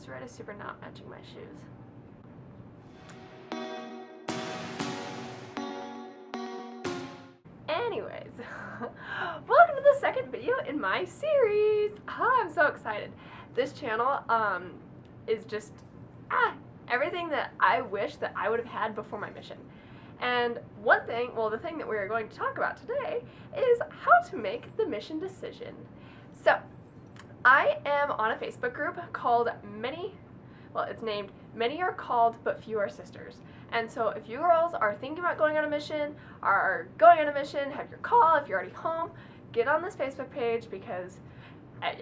red is super not matching my shoes. Anyways, welcome to the second video in my series. I'm so excited. This channel is just everything that I wish that I would have had before my mission. And one thing, well, the thing that we're going to talk about today is how to make the mission decision. So, I am on a Facebook group called it's named Many Are Called But Few Are Sisters. And so if you girls are thinking about going on a mission, have your call, if you're already home, get on this Facebook page because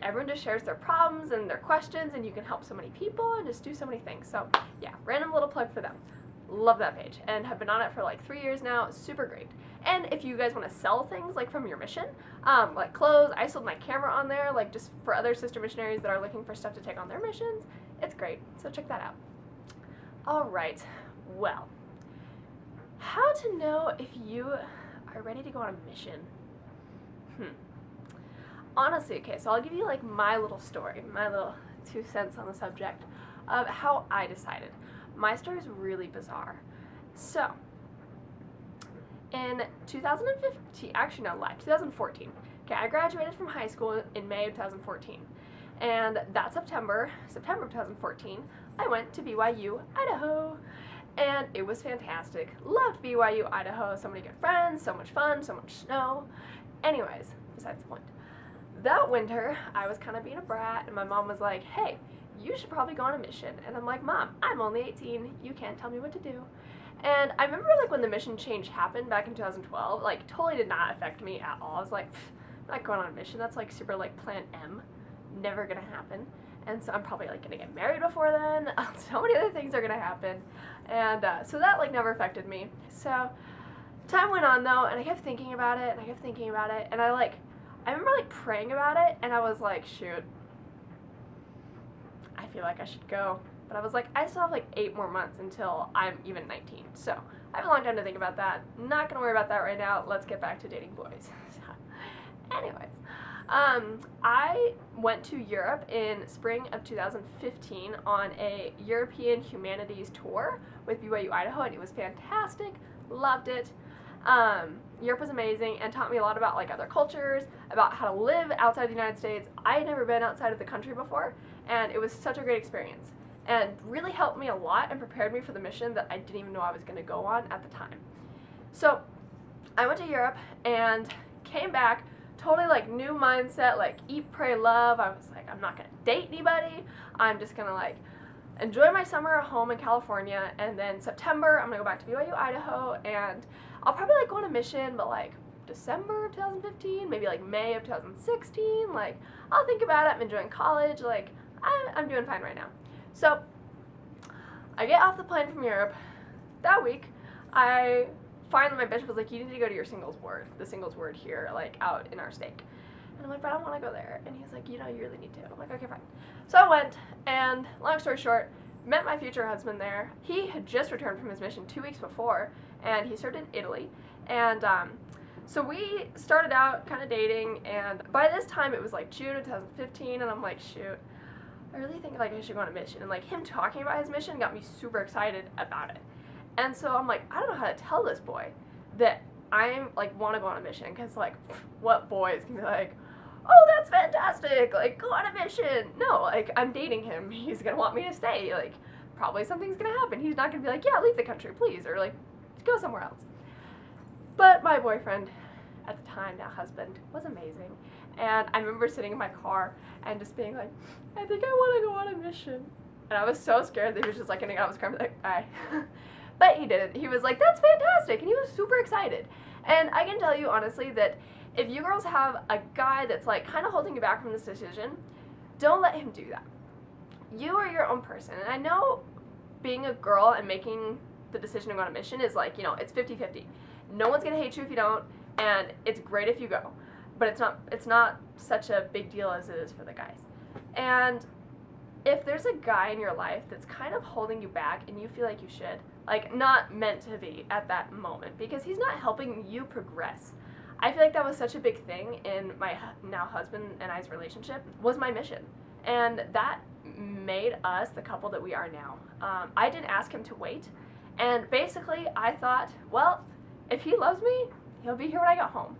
everyone just shares their problems and their questions and you can help so many people and just do so many things. So yeah, random little plug for them. Love that page and have been on it for like 3 years now. Super great. And if you guys want to sell things like from your mission, like clothes, I sold my camera on there, like just for other sister missionaries that are looking for stuff to take on their missions. It's great. So check that out. All right. Well, how to know if you are ready to go on a mission? Honestly, okay, so I'll give you like my little story, my little 2 cents on the subject of how I decided. My story is really bizarre. So, in 2015, actually no, 2014, okay, I graduated from high school in May of 2014. And that September of 2014, I went to BYU, Idaho. And it was fantastic. Loved BYU, Idaho. So many good friends, so much fun, so much snow. Anyways, besides the point. That winter, I was kind of being a brat, and my mom was like, hey, you should probably go on a mission. And I'm like, Mom, I'm only 18. You can't tell me what to do. And I remember like when the mission change happened back in 2012, like totally did not affect me at all. I was like, I'm not going on a mission. That's like super like plan M. Never gonna happen. And so I'm probably like gonna get married before then. So many other things are gonna happen. And so that like never affected me. So time went on though, and I kept thinking about it, and I kept thinking about it, and I remember like praying about it, and I was like, shoot, I feel like I should go. But I was like, I still have like 8 more months until I'm even 19. So I have a long time to think about that. Not gonna worry about that right now. Let's get back to dating boys. So, anyways. I went to Europe in spring of 2015 on a European humanities tour with BYU Idaho, and it was fantastic. Loved it. Europe was amazing and taught me a lot about like other cultures, about how to live outside the United States. I had never been outside of the country before, and it was such a great experience and really helped me a lot and prepared me for the mission that I didn't even know I was going to go on at the time. So I went to Europe and came back totally like new mindset, like eat, pray, love. I was like, I'm not gonna date anybody. I'm just gonna like enjoy my summer at home in California, and then September I'm gonna go back to BYU Idaho, and I'll probably like go on a mission, but like December of 2015, maybe like May of 2016. Like I'll think about it. I'm enjoying college. Like I'm doing fine right now. So I get off the plane from Europe that week. Finally, my bishop was like, you need to go to your singles ward, the singles ward here, like out in our stake. And I'm like, but I don't want to go there. And he's like, you know, you really need to. I'm like, okay, fine. So I went, and long story short, met my future husband there. He had just returned from his mission 2 weeks before, and he served in Italy. And so we started out kind of dating, and by this time it was like June of 2015, and I'm like, shoot, I really think like I should go on a mission. And like him talking about his mission got me super excited about it. And so I'm like, I don't know how to tell this boy that I'm like want to go on a mission, because like what boys can be like, oh, that's fantastic, like go on a mission. No, like I'm dating him, he's gonna want me to stay, like probably something's gonna happen. He's not gonna be like, yeah, leave the country please, or like go somewhere else. But my boyfriend at the time, now husband, was amazing. And I remember sitting in my car and just being like, I think I want to go on a mission. And I was so scared that he was just like getting out of his car and be like, bye. But he didn't. He was like, that's fantastic, and he was super excited. And I can tell you honestly that if you girls have a guy that's like kind of holding you back from this decision, don't let him do that. You are your own person. And I know being a girl and making the decision to go on a mission is like, you know, it's 50-50. No one's gonna hate you if you don't, and it's great if you go. But it's not such a big deal as it is for the guys. And if there's a guy in your life that's kind of holding you back and you feel like you should, like not meant to be at that moment, because he's not helping you progress. I feel like that was such a big thing in my now husband and I's relationship, was my mission. And that made us the couple that we are now. I didn't ask him to wait, and basically I thought, well, if he loves me, he'll be here when I get home.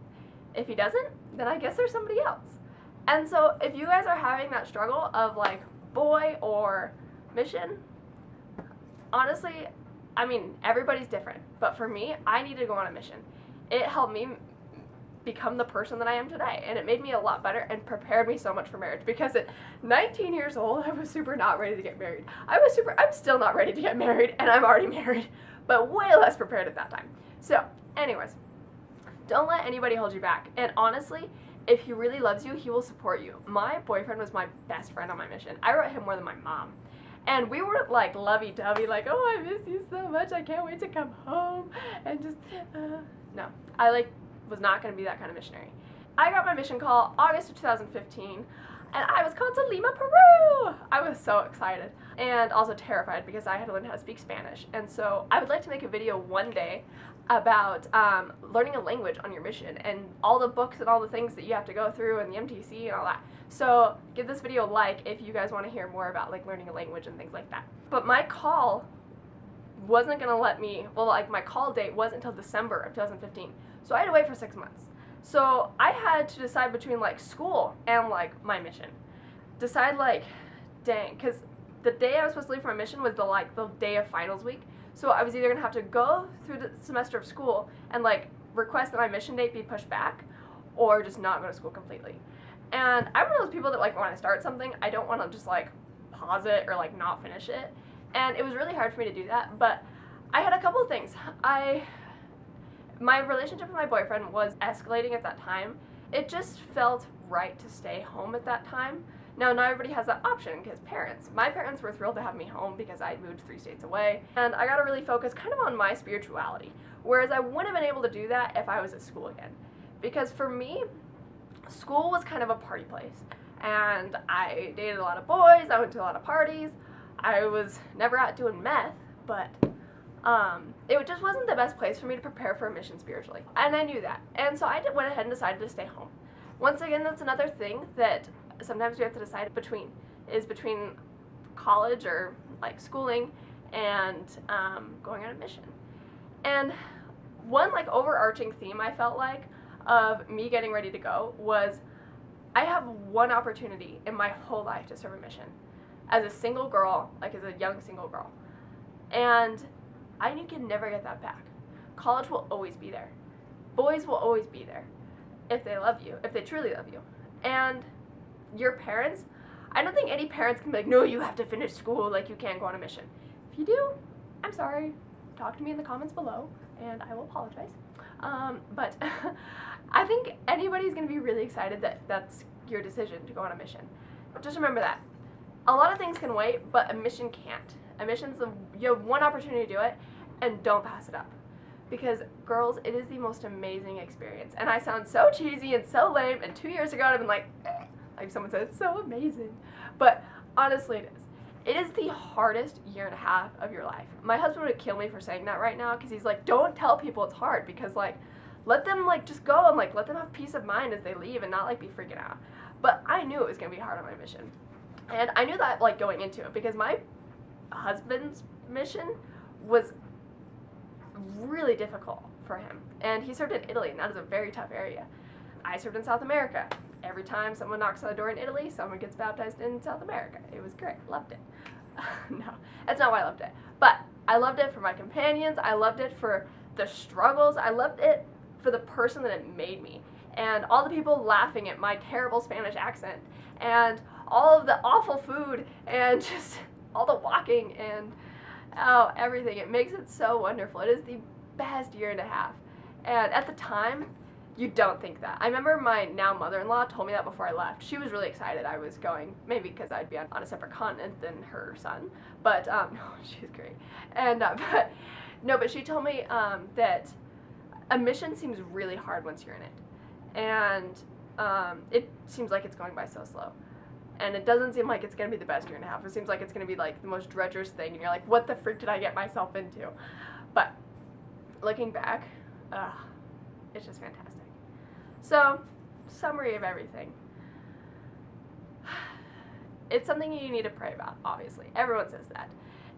If he doesn't, then I guess there's somebody else. And so if you guys are having that struggle of like boy or mission, honestly, I mean, everybody's different, but for me, I needed to go on a mission. It helped me become the person that I am today, and it made me a lot better and prepared me so much for marriage, because at 19 years old, I was super not ready to get married. I'm still not ready to get married, and I'm already married, but way less prepared at that time. So, anyways, don't let anybody hold you back, and honestly, if he really loves you, he will support you. My boyfriend was my best friend on my mission. I wrote him more than my mom. And we were like lovey-dovey, like, oh, I miss you so much, I can't wait to come home, and just, no. I was not going to be that kind of missionary. I got my mission call August of 2015, and I was called to Lima, Peru! I was so excited, and also terrified because I had to learn how to speak Spanish. And so I would like to make a video one day about learning a language on your mission, and all the books and all the things that you have to go through, and the MTC and all that. So give this video a like if you guys want to hear more about like learning a language and things like that. But my call wasn't going to let me, well, like my call date wasn't until December of 2015. So I had to wait for 6 months. So I had to decide between like school and like my mission. Decide like, dang, because the day I was supposed to leave for my mission was the day of finals week. So I was either going to have to go through the semester of school and like request that my mission date be pushed back, or just not go to school completely. And I'm one of those people that like when I start something, I don't want to just like pause it or like not finish it. And it was really hard for me to do that, but I had a couple of things. My relationship with my boyfriend was escalating at that time. It just felt right to stay home at that time. Now, not everybody has that option because my parents were thrilled to have me home because I moved 3 states away, and I got to really focus kind of on my spirituality, whereas I wouldn't have been able to do that if I was at school again. Because for me, school was kind of a party place, and I dated a lot of boys, I went to a lot of parties, I was never out doing meth, but it just wasn't the best place for me to prepare for a mission spiritually, and I knew that, and so I went ahead and decided to stay home. Once again, that's another thing that sometimes we have to decide between college or like schooling and going on a mission. And one like overarching theme I felt like of me getting ready to go was I have one opportunity in my whole life to serve a mission as a single girl, like as a young single girl, and you can never get that back. College will always be there. Boys will always be there if they love you, if they truly love you. And your parents, I don't think any parents can be like, no, you have to finish school, like you can't go on a mission. If you do, I'm sorry. Talk to me in the comments below, and I will apologize. But I think anybody's going to be really excited that that's your decision to go on a mission. But just remember that. A lot of things can wait, but a mission can't. A mission's you have one opportunity to do it, and don't pass it up. Because, girls, it is the most amazing experience. And I sound so cheesy and so lame, and 2 years ago I'd have been like, like someone said, it's so amazing. But honestly, it is. It is the hardest year and a half of your life. My husband would kill me for saying that right now, because he's like, don't tell people it's hard, because like, let them like just go and like let them have peace of mind as they leave and not like be freaking out. But I knew it was going to be hard on my mission. And I knew that like going into it, because my husband's mission was really difficult for him. And he served in Italy, and that is a very tough area. I served in South America. Every time someone knocks on the door in Italy, someone gets baptized in South America. It was great. Loved it. No, that's not why I loved it. But I loved it for my companions. I loved it for the struggles. I loved it for the person that it made me. And all the people laughing at my terrible Spanish accent. And all of the awful food. And just all the walking and everything. It makes it so wonderful. It is the best year and a half. And at the time, you don't think that. I remember my now mother-in-law told me that before I left. She was really excited I was going, maybe because I'd be on a separate continent than her son. But, no, she's great. And, but she told me that a mission seems really hard once you're in it. And it seems like it's going by so slow. And it doesn't seem like it's going to be the best year and a half. It seems like it's going to be like the most drudgerous thing. And you're like, what the frick did I get myself into? But looking back, it's just fantastic. So, summary of everything. It's something you need to pray about, obviously. Everyone says that.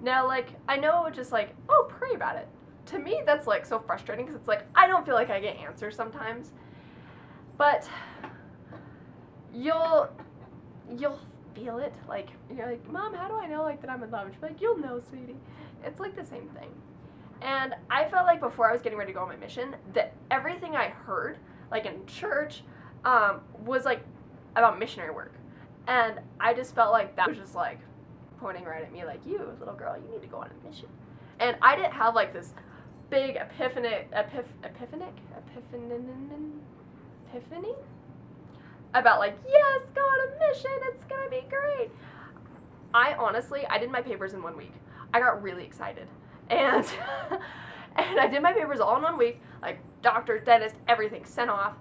Now, like, I know just like, oh, pray about it. To me, that's like so frustrating because it's like, I don't feel like I get answers sometimes. But you'll feel it. Like, you're like, Mom, how do I know like that I'm in love? And she's like, you'll know, sweetie. It's like the same thing. And I felt like before I was getting ready to go on my mission that everything I heard, like in church, was like about missionary work. And I just felt like that was just like pointing right at me, like, you, little girl, you need to go on a mission. And I didn't have like this big epiphany about like, yes, go on a mission, it's gonna be great. I did my papers in 1 week. I got really excited. And and I did my papers all in 1 week, like doctor, dentist, everything sent off.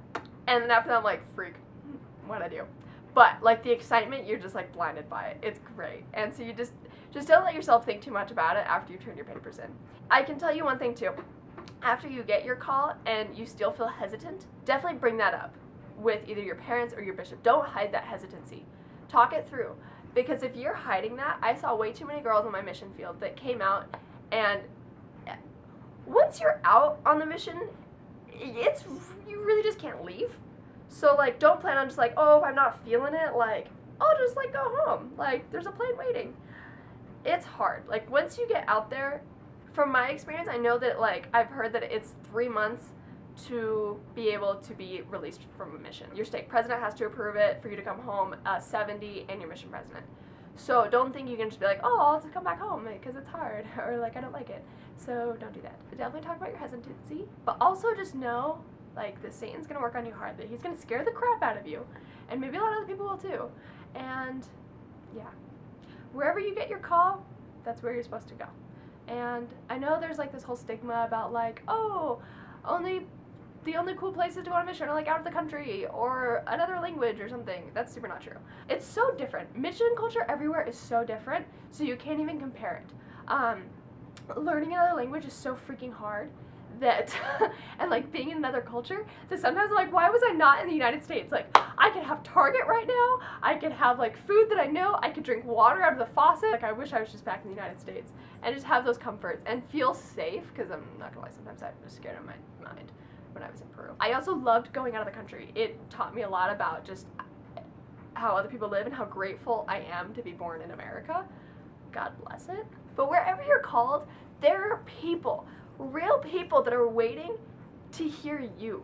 And then after that I'm like, freak, what'd I do? But like the excitement, you're just like blinded by it. It's great. And so you just don't let yourself think too much about it after you turn your papers in. I can tell you one thing too. After you get your call and you still feel hesitant, definitely bring that up with either your parents or your bishop. Don't hide that hesitancy. Talk it through. Because if you're hiding that, I saw way too many girls in my mission field that came out, and once you're out on the mission, you really just can't leave. So like, don't plan on just like, oh, if I'm not feeling it, like, I'll just like go home. Like, there's a plane waiting. It's hard. Like, once you get out there, from my experience, I know that like, I've heard that it's 3 months to be able to be released from a mission. Your stake president has to approve it for you to come home, 70, and your mission president. So don't think you can just be like, oh, I'll just come back home because it's hard, or like, I don't like it. So don't do that. But definitely talk about your hesitancy, but also just know, like, that Satan's gonna work on you hard, that he's gonna scare the crap out of you, and maybe a lot of other people will too. And yeah, wherever you get your call, that's where you're supposed to go. And I know there's like this whole stigma about like, oh, the only cool places to go on a mission are like out of the country or another language or something. That's super not true. It's so different. Mission culture everywhere is so different, so you can't even compare it. Learning another language is so freaking hard that, and like being in another culture, that sometimes I'm like, why was I not in the United States? Like, I could have Target right now, I could have like food that I know, I could drink water out of the faucet. Like, I wish I was just back in the United States and just have those comforts and feel safe, because I'm not gonna lie, sometimes I was scared in my mind when I was in Peru. I also loved going out of the country. It taught me a lot about just how other people live and how grateful I am to be born in America. God bless it. But wherever you're called, there are people, real people, that are waiting to hear you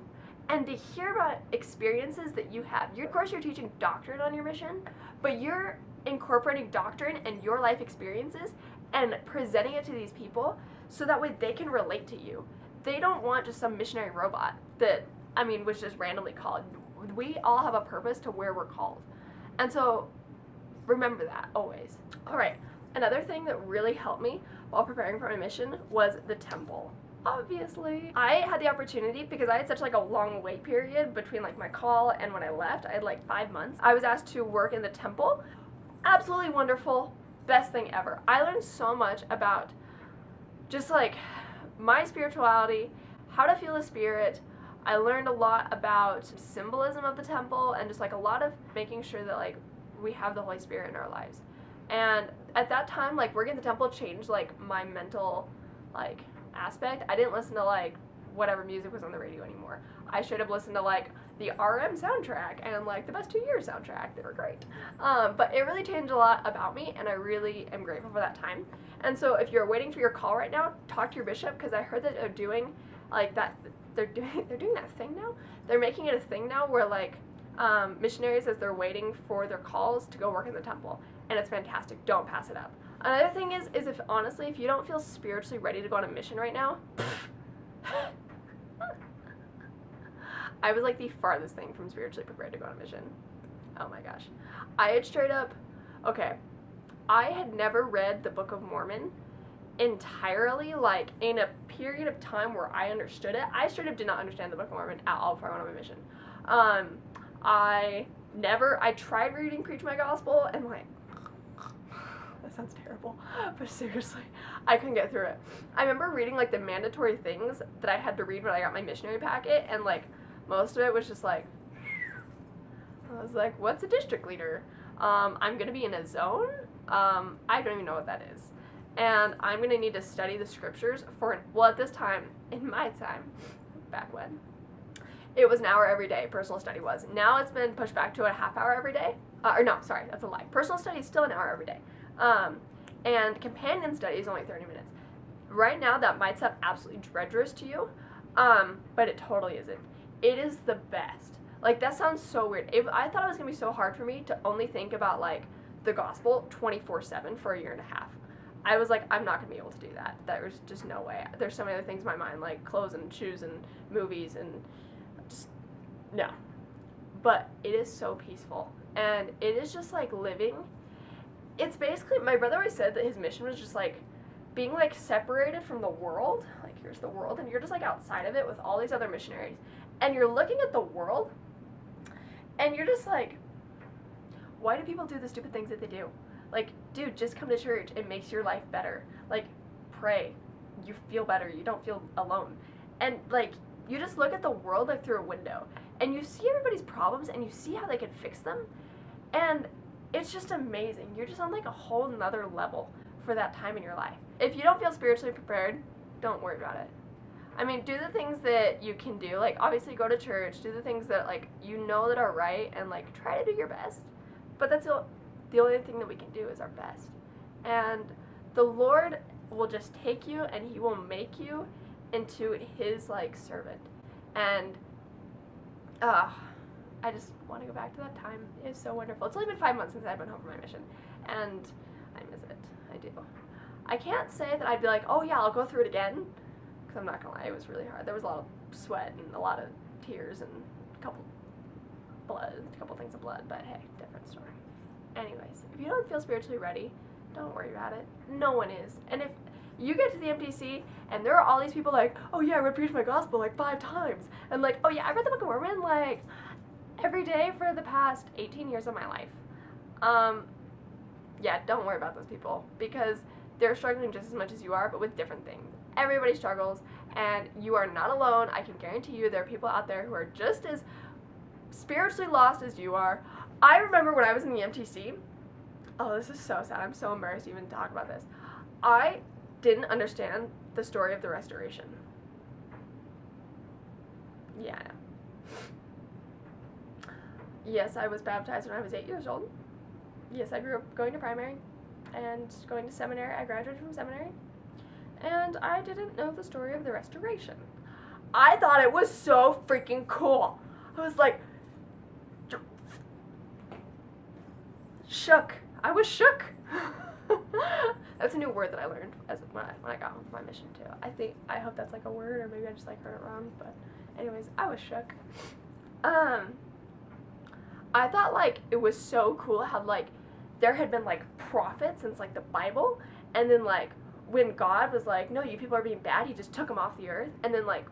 and to hear about experiences that you have. Of course, you're teaching doctrine on your mission, but you're incorporating doctrine and your life experiences and presenting it to these people so that way they can relate to you. They don't want just some missionary robot that, I mean, was just randomly called. We all have a purpose to where we're called. And so remember that always. All right, another thing that really helped me while preparing for my mission was the temple. Obviously, I had the opportunity, because I had such like a long wait period between like my call and when I left. I had like 5 months. I was asked to work in the temple. Absolutely wonderful, best thing ever. I learned so much about just like my spirituality, how to feel the spirit. I learned a lot about symbolism of the temple and just like a lot of making sure that like we have the Holy Spirit in our lives. And at that time, like, working in the temple changed like my mental like aspect. I didn't listen to like whatever music was on the radio anymore. I should have listened to like the RM soundtrack and like the Best 2 Years soundtrack. They were great. But it really changed a lot about me, and I really am grateful for that time. And so if you're waiting for your call right now, talk to your bishop, because I heard that they're doing like that. They're doing that thing now. They're making it a thing now where like missionaries, as they're waiting for their calls, to go work in the temple, and it's fantastic. Don't pass it up. Another thing is if honestly, if you don't feel spiritually ready to go on a mission right now, I was like the farthest thing from spiritually prepared to go on a mission. Oh my gosh. I had straight up, okay, I had never read the Book of Mormon entirely, like in a period of time where I understood it. I straight up did not understand the Book of Mormon at all before I went on my mission. I tried reading Preach My Gospel, and like, that sounds terrible, but seriously, I couldn't get through it. I remember reading like the mandatory things that I had to read when I got my missionary packet, and like most of it was just like, I was like, what's a district leader? I'm going to be in a zone. I don't even know what that is. And I'm going to need to study the scriptures for, well, at this time, in my time, back when, it was an hour every day, personal study was. Now it's been pushed back to a half hour every day. Or no, sorry, that's a lie. Personal study is still an hour every day. And companion study is only 30 minutes. Right now, that might sound absolutely treacherous to you, but it totally isn't. It is the best. Like, that sounds so weird. I thought it was going to be so hard for me to only think about, like, the gospel 24/7 for a year and a half. I was like, I'm not going to be able to do that. There's just no way. There's so many other things in my mind, like clothes and shoes and movies and just, no. But it is so peaceful. And it is just, like, living. It's basically, my brother always said that his mission was just, like, being, like, separated from the world. Like, here's the world, and you're just, like, outside of it with all these other missionaries. And you're looking at the world, and you're just like, why do people do the stupid things that they do? Like, dude, just come to church. It makes your life better. Like, pray. You feel better. You don't feel alone. And, like, you just look at the world, like, through a window. And you see everybody's problems, and you see how they can fix them. And it's just amazing. You're just on, like, a whole nother level for that time in your life. If you don't feel spiritually prepared, don't worry about it. I mean, do the things that you can do. Like, obviously, go to church. Do the things that, like, you know that are right. And, like, try to do your best. But that's the only thing that we can do is our best. And the Lord will just take you and he will make you into his, like, servant. And I just want to go back to that time. It's so wonderful. It's only been 5 months since I've been home from my mission. And I miss it. I do. I can't say that I'd be like, oh yeah, I'll go through it again. Because I'm not going to lie, it was really hard. There was a lot of sweat and a lot of tears and a couple things of blood. But hey, different story. Anyways, if you don't feel spiritually ready, don't worry about it. No one is. And if you get to the MTC and there are all these people like, oh yeah, I would preach my gospel like 5 times. And like, oh yeah, I read the Book of Mormon like every day for the past 18 years of my life. Yeah, don't worry about those people because they're struggling just as much as you are, but with different things. Everybody struggles and you are not alone. I can guarantee you there are people out there who are just as spiritually lost as you are. I remember when I was in the MTC, oh, this is so sad. I'm so embarrassed to even talk about this. I didn't understand the story of the restoration. Yeah, I know. Yes, I was baptized when I was 8 years old. Yes, I grew up going to primary and going to seminary. I graduated from seminary. And I didn't know the story of the restoration. I thought it was so freaking cool. I was like, shook. I was shook. That's a new word that I learned when I got home from my mission too. I hope that's like a word, or maybe I just like heard it wrong. But anyways, I was shook. I thought like it was so cool how like there had been like prophets since like the Bible, and then like when God was like, no, you people are being bad, he just took them off the earth, and then like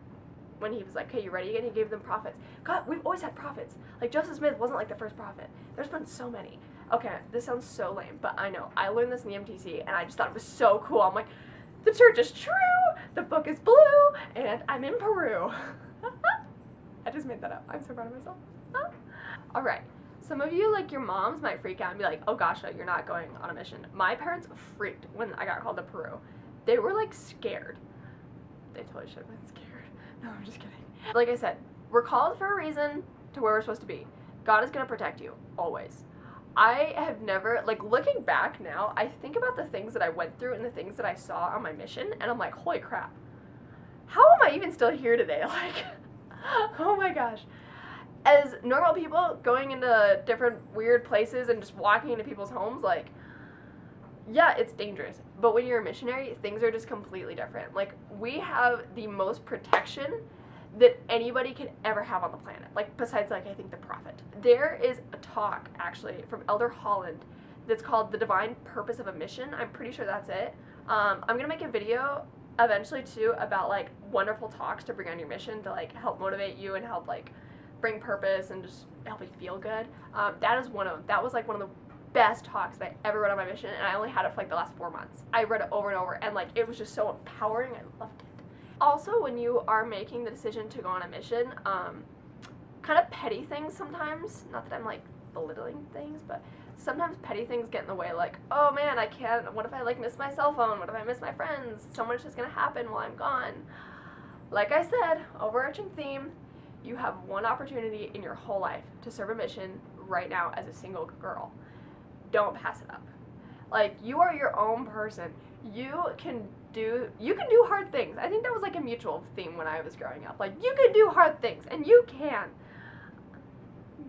when he was like, okay, you ready again? He gave them prophets. God, we've always had prophets. Like Joseph Smith wasn't like the first prophet. There's been so many. Okay, this sounds so lame, but I know. I learned this in the MTC, and I just thought it was so cool. I'm like, the church is true, the book is blue, and I'm in Peru. I just made that up. I'm so proud of myself. All right. Some of you, like your moms, might freak out and be like, oh gosh, you're not going on a mission. My parents freaked when I got called to Peru. They were like scared. They totally should have been scared. No, I'm just kidding. Like I said, we're called for a reason to where we're supposed to be. God is going to protect you, always. I have never, like looking back now, I think about the things that I went through and the things that I saw on my mission, and I'm like, holy crap. How am I even still here today? Like, oh my gosh. As normal people going into different weird places and just walking into people's homes, like, yeah, it's dangerous. But when you're a missionary, things are just completely different. Like, we have the most protection that anybody could ever have on the planet. Like, besides, like, I think the prophet. There is a talk, actually, from Elder Holland that's called The Divine Purpose of a Mission. I'm pretty sure that's it. I'm going to make a video eventually, too, about, like, wonderful talks to bring on your mission to, like, help motivate you and help, like, bring purpose and just help you feel good. That is one of them. That was like one of the best talks that I ever read on my mission, and I only had it for like the last 4 months. I read it over and over, and like it was just so empowering. I loved it. Also, when you are making the decision to go on a mission, kind of petty things sometimes, not that I'm like belittling things, but sometimes petty things get in the way, like, oh man, I can't, what if I like miss my cell phone, what if I miss my friends, so much is gonna happen while I'm gone. Like I said, overarching theme, you have one opportunity in your whole life to serve a mission right now as a single girl. Don't pass it up. Like, you are your own person. You can do hard things. I think that was like a mutual theme when I was growing up. Like, you can do hard things, and you can.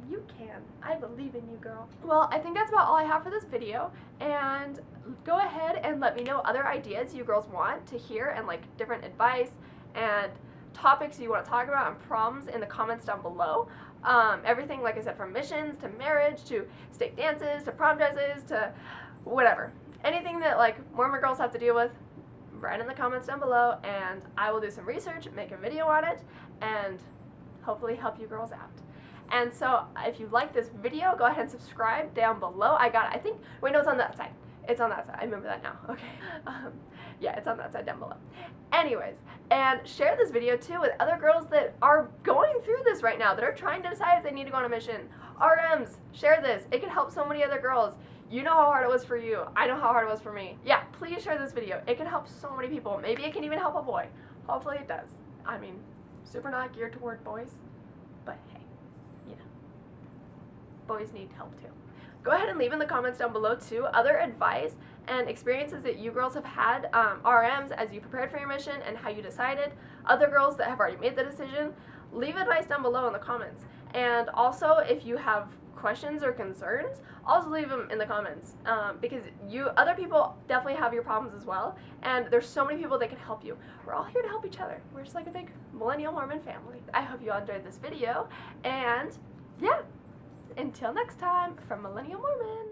You can. I believe in you, girl. Well, I think that's about all I have for this video, and go ahead and let me know other ideas you girls want to hear, and like different advice and topics you want to talk about and problems in the comments down below. Everything, like I said, from missions to marriage to stake dances to prom dresses to whatever. Anything that like Mormon girls have to deal with, write in the comments down below, and I will do some research, make a video on it, and hopefully help you girls out. And so if you like this video, go ahead and subscribe down below. I think, wait, no, it's on that side. It's on that side. I remember that now. Okay. Yeah, it's on that side down below. Anyways, and share this video too with other girls that are going through this right now, that are trying to decide if they need to go on a mission. RMs, share this. It can help so many other girls. You know how hard it was for you. I know how hard it was for me. Yeah, please share this video. It can help so many people. Maybe it can even help a boy. Hopefully it does. I mean, super not geared toward boys, but hey, you know, boys need help too. Go ahead and leave in the comments down below too other advice and experiences that you girls have had, RMs, as you prepared for your mission and how you decided. Other girls that have already made the decision, leave advice down below in the comments. And also, if you have questions or concerns, also leave them in the comments, because other people definitely have your problems as well, and there's so many people that can help you. We're all here to help each other. We're just like a big millennial Mormon family. I hope you all enjoyed this video, and yeah, until next time, from Millennial Mormon.